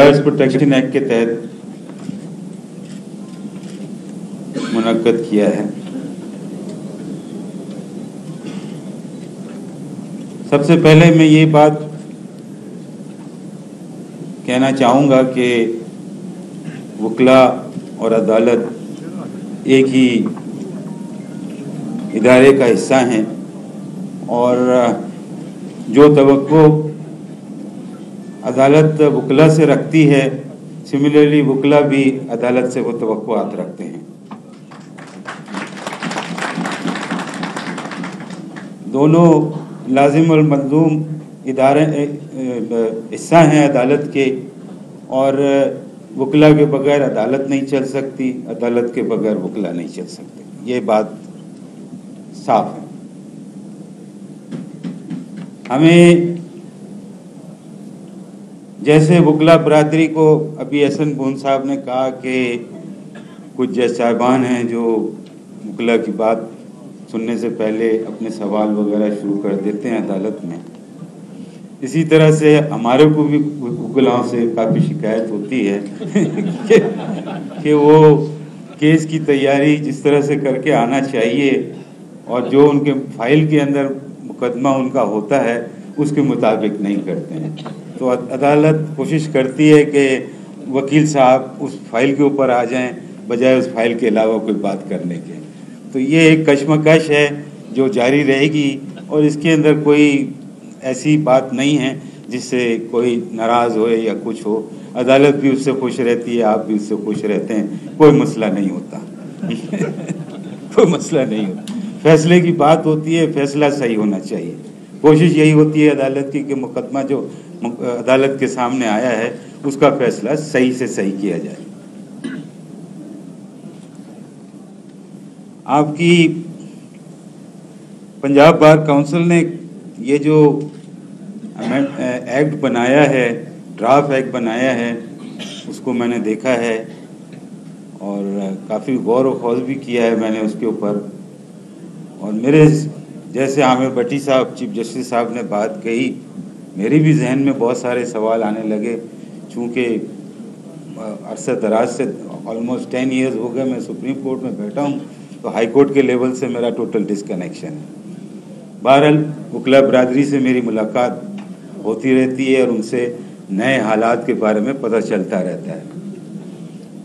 Lawyers protection act के तहत मुनक्कद किया है। सबसे पहले मैं ये बात कहना चाहूँगा कि वकला और अदालत एक ही इदारे का हिस्सा हैं और जो तवक्को अदालत वकला से रखती है, सिमिलरली वकला भी अदालत से वो तवक्कुआत रखते हैं। दोनों लाजिम और मंजूम इदारे हिस्सा हैं अदालत के, और वकला के बगैर अदालत नहीं चल सकती, अदालत के बगैर वकला नहीं चल सकते। ये बात साफ है। हमें जैसे वकला बरादरी को अभी एहसन बोन साहब ने कहा कि कुछ जज साहिबान हैं जो वकला की बात सुनने से पहले अपने सवाल वगैरह शुरू कर देते हैं अदालत में, इसी तरह से हमारे को भी वकलाओं से काफ़ी शिकायत होती है कि वो केस की तैयारी जिस तरह से करके आना चाहिए और जो उनके फाइल के अंदर मुकदमा उनका होता है उसके मुताबिक नहीं करते हैं। तो अदालत कोशिश करती है कि वकील साहब उस फाइल के ऊपर आ जाएं बजाय उस फाइल के अलावा कोई बात करने के। तो ये एक कशमकश है जो जारी रहेगी और इसके अंदर कोई ऐसी बात नहीं है जिससे कोई नाराज़ हो या कुछ हो। अदालत भी उससे खुश रहती है, आप भी उससे खुश रहते हैं, कोई मसला नहीं होता कोई मसला नहीं होता। फैसले की बात होती है, फैसला सही होना चाहिए। कोशिश यही होती है अदालत की कि मुकदमा जो अदालत के सामने आया है उसका फैसला सही से सही किया जाए। आपकी पंजाब बार काउंसिल ने ये जो एक्ट बनाया है, ड्राफ्ट एक्ट बनाया है, उसको मैंने देखा है और काफ़ी गौर व खौज भी किया है मैंने उसके ऊपर। और मेरे जैसे आमिर भट्टी साहब चीफ जस्टिस साहब ने बात कही, मेरे भी जहन में बहुत सारे सवाल आने लगे। चूँकि अरसा दराज से ऑलमोस्ट 10 ईयर्स हो गए मैं सुप्रीम कोर्ट में बैठा हूँ, तो हाई कोर्ट के लेवल से मेरा टोटल डिस्कनेक्शन है। बहरहाल वकला बरादरी से मेरी मुलाकात होती रहती है और उनसे नए हालात के बारे में पता चलता रहता है।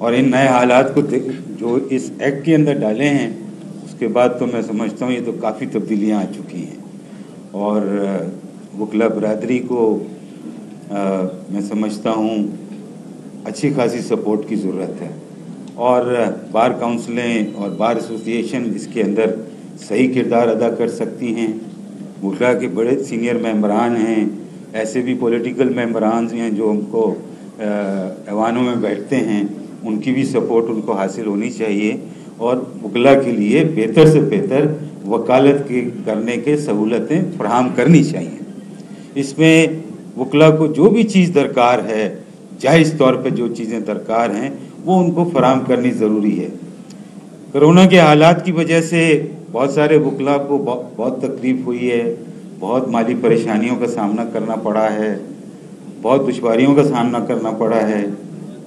और इन नए हालात को जो इस एक्ट के अंदर डाले हैं उसके बाद तो मैं समझता हूँ ये तो काफ़ी तब्दीलियाँ आ चुकी हैं और वकला बरादरी को मैं समझता हूँ अच्छी खासी सपोर्ट की ज़रूरत है। और बार काउंसिलें और बार एसोसिएशन इसके अंदर सही किरदार अदा कर सकती हैं। वकला के बड़े सीनियर मेंबरान हैं, ऐसे भी पॉलिटिकल मेंबरान हैं जो उनको ऐवानों में बैठते हैं, उनकी भी सपोर्ट उनको हासिल होनी चाहिए और वकला के लिए बेहतर से बेहतर वकालत के करने के सहूलतें फराहम करनी चाहिए। इसमें वकला को जो भी चीज़ दरकार है, जायज़ तौर पे जो चीज़ें दरकार हैं वो उनको फराहम करनी ज़रूरी है। कोरोना के हालात की वजह से बहुत सारे वकला को बहुत तकलीफ़ हुई है, बहुत माली परेशानियों का सामना करना पड़ा है, बहुत दुश्वारियों का सामना करना पड़ा है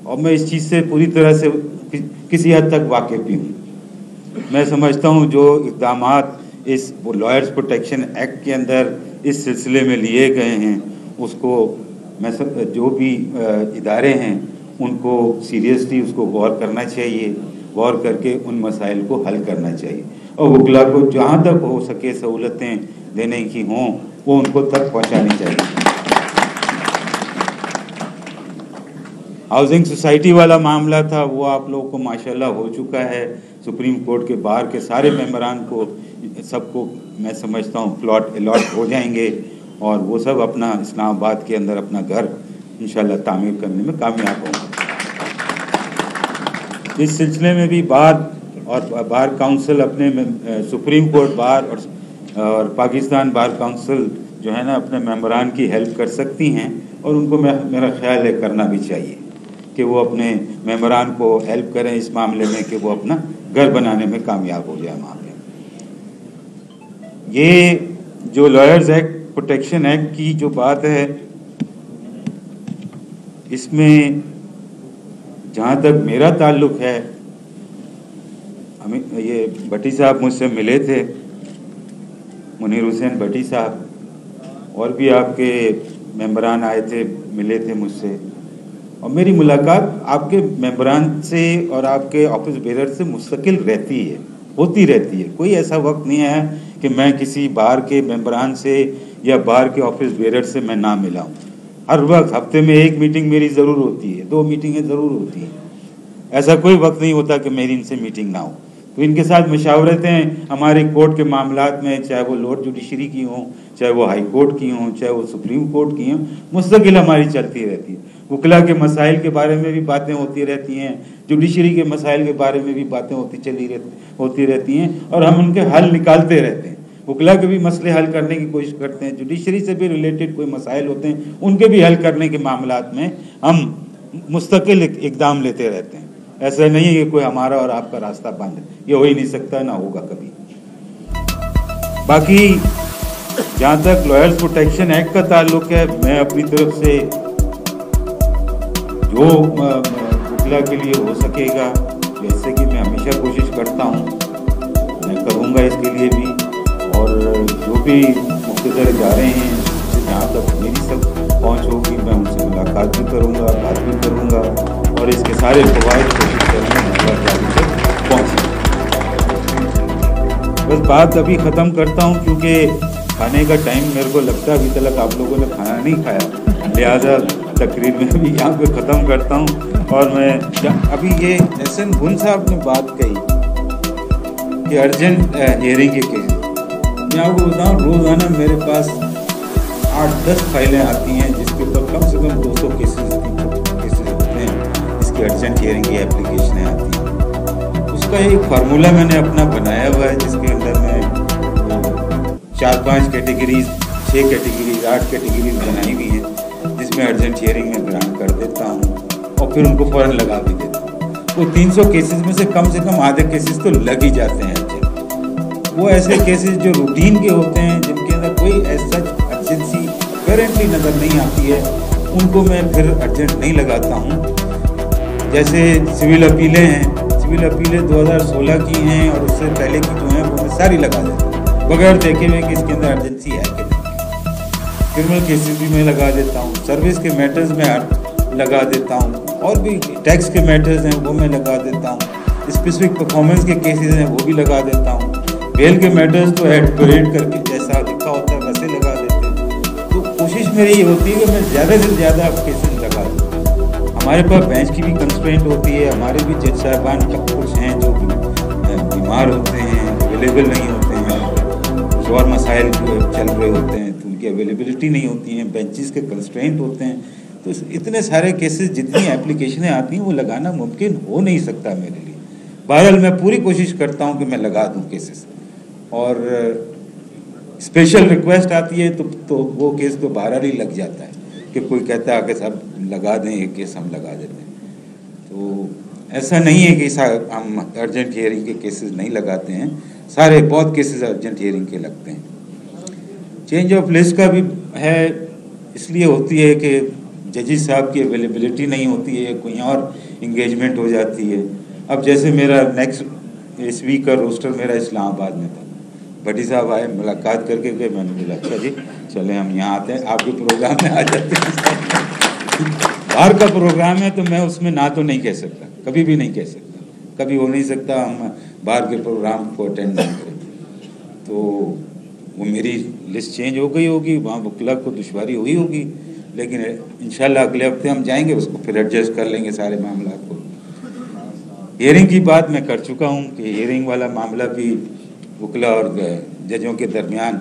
और मैं इस चीज़ से पूरी तरह से किसी हद तक वाकिफ़ भी हूँ। मैं समझता हूँ जो इक़दामात इस लॉयर्स प्रोटेक्शन एक्ट के अंदर इस सिलसिले में लिए गए हैं उसको मैं जो भी इदारे हैं उनको सीरियसली उसको गौर करना चाहिए, गौर करके उन मसाइल को हल करना चाहिए और वकला को जहाँ तक हो सके सहूलतें देने की हों वो उनको तक पहुँचानी चाहिए। हाउसिंग सोसाइटी वाला मामला था वो आप लोगों को माशाल्लाह हो चुका है। सुप्रीम कोर्ट के बाहर के सारे मेंबरान को सबको मैं समझता हूँ प्लॉट अलॉट हो जाएंगे और वो सब अपना इस्लामाबाद के अंदर अपना घर इंशाल्लाह तामीर करने में कामयाब होंगे। इस सिलसिले में भी बार काउंसिल अपने सुप्रीम कोर्ट बार और पाकिस्तान बार काउंसिल जो है ना अपने मेंबरान की हेल्प कर सकती हैं और उनको मेरा ख्याल है करना भी चाहिए कि वो अपने मेंबरान को हेल्प करें इस मामले में कि वो अपना घर बनाने में कामयाब हो जाए वहाँ पे। ये जो लॉयर्स एक्ट प्रोटेक्शन एक्ट की जो बात है इसमें जहाँ तक मेरा ताल्लुक़ है, हमें ये भट्टी साहब मुझसे मिले थे, मुनीर हुसैन भट्टी साहब, और भी आपके मेंबरान आए थे, मिले थे मुझसे, और मेरी मुलाकात आपके मेंबरान से और आपके ऑफिस बेरर से मुस्तकिल रहती है, होती रहती है। कोई ऐसा वक्त नहीं है कि मैं किसी बाहर के मेंबरान से या बाहर के ऑफिस बेरर से मैं ना मिला हूँ। हर वक्त हफ्ते में 1 मीटिंग मेरी ज़रूर होती है, 2 मीटिंगें ज़रूर होती हैं। ऐसा कोई वक्त नहीं होता कि मेरी इनसे मीटिंग ना हो। तो इनके साथ मशावरतें हमारे कोर्ट के मामलात में, चाहे वो लोअर जुडिशरी की हों, चाहे वो हाई कोर्ट की हों, चाहे वो सुप्रीम कोर्ट की हों, मुस्तकिल हमारी चलती रहती है। वकला के मसाइल के बारे में भी बातें होती रहती हैं, जुडिशरी के मसाइल के बारे में भी बातें होती रहती हैं, और हम उनके हल निकालते रहते हैं। वकला के भी मसले हल करने की कोशिश करते हैं, जुडिशरी से भी रिलेटेड कोई मसाइल होते हैं उनके भी हल करने के मामलात में हम मुस्तकिल इकदाम लेते रहते हैं। ऐसा नहीं है कि कोई हमारा और आपका रास्ता बंद है, ये हो ही नहीं सकता, ना होगा कभी। बाकी जहाँ तक लॉयर्स प्रोटेक्शन एक्ट का ताल्लुक है, मैं अपनी तरफ से जो वकला के लिए हो सकेगा, जैसे कि मैं हमेशा कोशिश करता हूँ, मैं करूँगा इसके लिए भी। और जो भी मुख्तदर जा रहे हैं, जहाँ तक मेरी सब पहुँच होगी, मैं उनसे मुलाकात भी करूँगा, बात भी करूँगा, और इसके सारे फवाइद कोशिश करूँगा तक पहुँचे। बस बात अभी ख़त्म करता हूँ, क्योंकि खाने का टाइम मेरे को लगता है अभी तक आप लोगों ने खाना नहीं खाया, लिहाजा तकरीर में भी यहाँ पे ख़त्म करता हूँ। और मैं अभी ये एहसन गुन साहब ने बात कही कि अर्जेंट हियरिंग के केस, मैं आपको बताऊँ रोज़ाना मेरे पास 8-10 फाइलें आती हैं जिसके ऊपर कम से कम 200 केसेस होते हैं, इसकी अर्जेंट हियरिंग की एप्लीकेशनें आती हैं। उसका एक फार्मूला मैंने अपना बनाया हुआ है, जिसके अंदर मैं 4-5 कैटेगरीज, 6 कैटेगरीज, 8 कैटेगरीज बनाई हुई हैं, जिसमें अर्जेंट हियरिंग में ग्रांट कर देता हूँ और फिर उनको फ़ौरन लगा भी देता हूँ। तो 300 केसेस में से कम आधे केसेस तो लग ही जाते हैं अर्जेंट। वो ऐसे केसेस जो रूटीन के होते हैं, जिनके अंदर कोई ऐसा अर्जेंसी करेंटली नज़र नहीं आती है, उनको मैं फिर अर्जेंट नहीं लगाता हूँ। जैसे सिविल अपीलें हैं, सिविल अपीलें 2016 की हैं और उससे पहले की जो हैं वो मैं सारी लगा देता हूँ, बगैर देखे हुए कि इसके अंदर अर्जेंसी है कि नहीं। क्रिमिनल केसेस भी मैं लगा देता हूँ, सर्विस के मैटर्स में लगा देता हूँ, और भी टैक्स के मैटर्स हैं वो मैं लगा देता हूँ, स्पेसिफिक परफॉर्मेंस के केसेस हैं वो भी लगा देता हूँ। बेल के मैटर्स तो एडपोरेट करके जैसा लिखा होता है वैसे लगा देते हैं। तो कोशिश मेरी ये होती है कि मैं ज़्यादा से ज़्यादा केसेस लगा दूँ। हमारे पास बेंच की भी कंस्ट्रेंट होती है, हमारे भी जज साहबान कुछ हैं जो बीमार होते हैं, अवेलेबल नहीं होते हैं, कुछ और मसाइल जो चल रहे होते हैं तो उनकी अवेलेबिलिटी नहीं होती हैं, बेंचेस के कंस्ट्रेंट होते हैं। तो इतने सारे केसेस, जितनी एप्लीकेशनें आती हैं वो लगाना मुमकिन हो नहीं सकता मेरे लिए। बहरहाल मैं पूरी कोशिश करता हूँ कि मैं लगा दूँ केसेस, और स्पेशल रिक्वेस्ट आती है तो वो केस तो बहरहाल ही लग जाता है कि कोई कहता है कि साहब लगा दें एक केस, हम लगा देते हैं। तो ऐसा नहीं है कि हम अर्जेंट हियरिंग के केसेस नहीं लगाते हैं, सारे बहुत केसेस अर्जेंट हियरिंग के लगते हैं। चेंज ऑफ लिस्ट का भी है, इसलिए होती है कि जजेस साहब की अवेलेबिलिटी नहीं होती है, कोई और इंगेजमेंट हो जाती है। अब जैसे मेरा नेक्स्ट इस वीक का रोस्टर मेरा इस्लामाबाद में था, भट्टी साहब आए, मुलाकात करके गए, मैंने बोला अच्छा जी चले हम यहाँ आते हैं, आपके प्रोग्राम में आ जाते हैं। बाहर का प्रोग्राम है तो मैं उसमें ना तो नहीं कह सकता, कभी भी नहीं कह सकता, कभी हो नहीं सकता हम बाहर के प्रोग्राम को अटेंड नहीं करें। तो वो मेरी लिस्ट चेंज हो गई होगी, वहाँ वकला को दुश्वारी हुई होगी, लेकिन इंशाल्लाह अगले हफ्ते हम जाएंगे, उसको फिर एडजस्ट कर लेंगे सारे मामला को। हियरिंग की बात मैं कर चुका हूँ कि हियरिंग वाला मामला भी वकला और जजों के दरमियान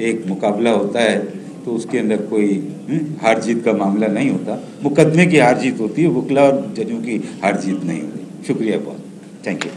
एक मुकाबला होता है, तो उसके अंदर कोई हार जीत का मामला नहीं होता, मुकदमे की हार जीत होती है, वकला और जजों की हार जीत नहीं होती। शुक्रिया बहुत, थैंक यू।